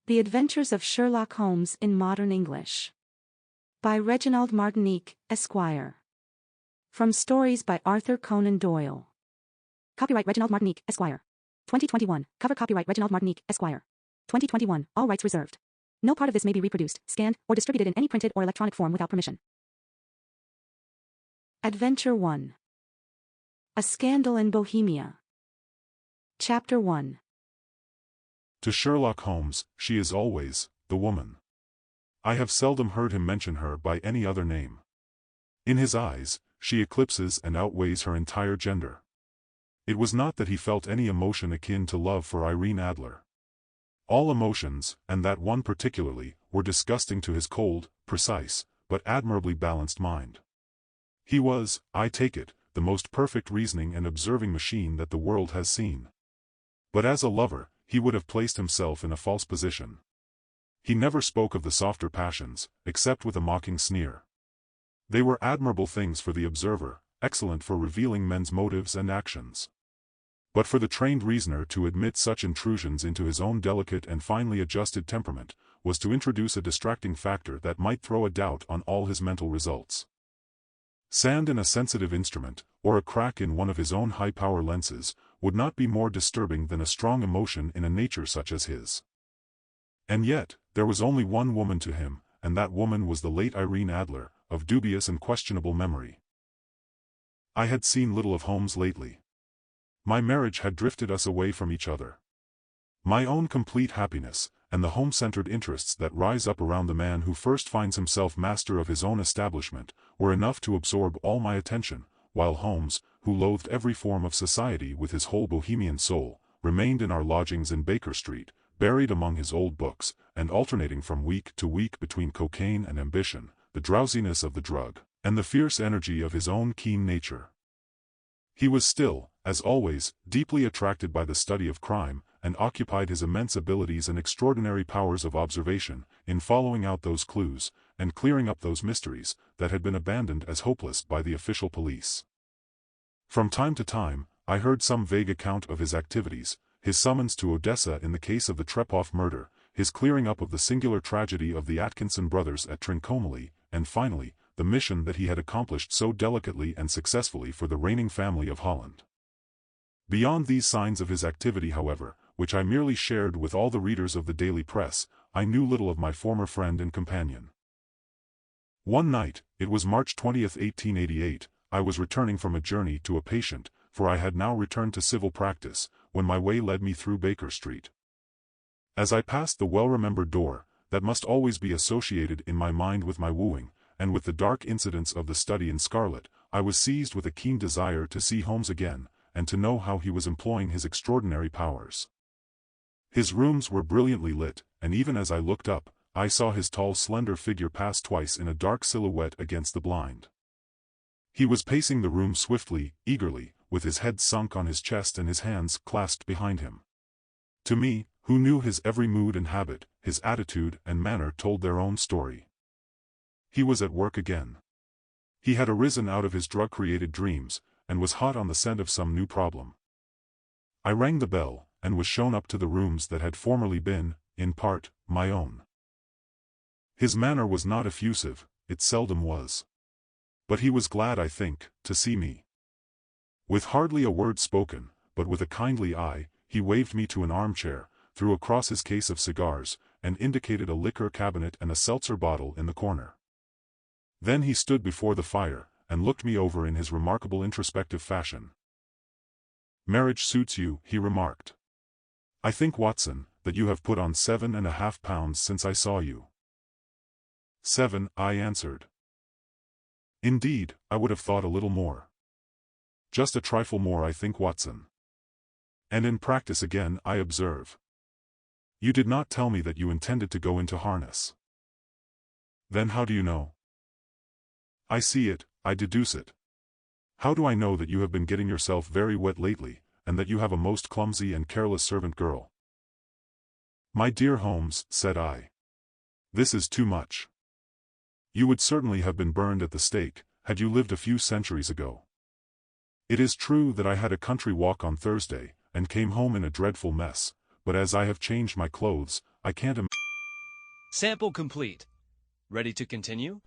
The Adventures of Sherlock Holmes in Modern English. By Reginald Martynique, Esquire. From Stories by Arthur Conan Doyle. Copyright Reginald Martynique, Esquire. 2021. Cover copyright Reginald Martynique, Esquire. 2021. All rights reserved. No part of this may be reproduced, scanned, or distributed in any printed or electronic form without permission. Adventure 1. A Scandal in Bohemia. Chapter 1. To Sherlock Holmes, she is always the woman. I have seldom heard him mention her by any other name. In his eyes, she eclipses and outweighs her entire gender. It was not that he felt any emotion akin to love for Irene Adler. All emotions, and that one particularly, were disgusting to his cold, precise, but admirably balanced mind. He was, I take it, the most perfect reasoning and observing machine that the world has seen. But as a lover, he would have placed himself in a false position. He never spoke of the softer passions, except with a mocking sneer. They were admirable things for the observer, excellent for revealing men's motives and actions. But for the trained reasoner to admit such intrusions into his own delicate and finely adjusted temperament, was to introduce a distracting factor that might throw a doubt on all his mental results. Sand in a sensitive instrument, or a crack in one of his own high-power lenses, would not be more disturbing than a strong emotion in a nature such as his. And yet, there was only one woman to him, and that woman was the late Irene Adler, of dubious and questionable memory. I had seen little of Holmes lately. My marriage had drifted us away from each other. My own complete happiness, and the home-centered interests that rise up around the man who first finds himself master of his own establishment, were enough to absorb all my attention, while Holmes, who loathed every form of society with his whole bohemian soul, remained in our lodgings in Baker Street, buried among his old books, and alternating from week to week between cocaine and ambition, the drowsiness of the drug, and the fierce energy of his own keen nature. He was still, as always, deeply attracted by the study of crime, and occupied his immense abilities and extraordinary powers of observation in following out those clues, and clearing up those mysteries, that had been abandoned as hopeless by the official police. From time to time, I heard some vague account of his activities, his summons to Odessa in the case of the Trepoff murder, his clearing up of the singular tragedy of the Atkinson brothers at Trincomalee, and finally, the mission that he had accomplished so delicately and successfully for the reigning family of Holland. Beyond these signs of his activity, however, which I merely shared with all the readers of the daily press, I knew little of my former friend and companion. One night, it was March 20, 1888, I was returning from a journey to a patient, for I had now returned to civil practice, when my way led me through Baker Street. As I passed the well-remembered door, that must always be associated in my mind with my wooing, and with the dark incidents of the study in scarlet, I was seized with a keen desire to see Holmes again, and to know how he was employing his extraordinary powers. His rooms were brilliantly lit, and even as I looked up, I saw his tall slender figure pass twice in a dark silhouette against the blind. He was pacing the room swiftly, eagerly, with his head sunk on his chest and his hands clasped behind him. To me, who knew his every mood and habit, his attitude and manner told their own story. He was at work again. He had arisen out of his drug-created dreams, and was hot on the scent of some new problem. I rang the bell, and was shown up to the rooms that had formerly been, in part, my own. His manner was not effusive, it seldom was. But he was glad, I think, to see me. With hardly a word spoken, but with a kindly eye, he waved me to an armchair, threw across his case of cigars, and indicated a liquor cabinet and a seltzer bottle in the corner. Then he stood before the fire, and looked me over in his remarkable introspective fashion. "Marriage suits you," he remarked. "I think, Watson, that you have put on 7.5 pounds since I saw you." 7, I answered. "Indeed, I would have thought a little more." "Just a trifle more, I think, Watson." "And in practice again, I observe. You did not tell me that you intended to go into harness." "Then how do you know?" "I see it, I deduce it. How do I know that you have been getting yourself very wet lately, and that you have a most clumsy and careless servant girl?" "My dear Holmes," said I, "this is too much. You would certainly have been burned at the stake, had you lived a few centuries ago. It is true that I had a country walk on Thursday, and came home in a dreadful mess, but as I have changed my clothes, I can't Sample complete. Ready to continue?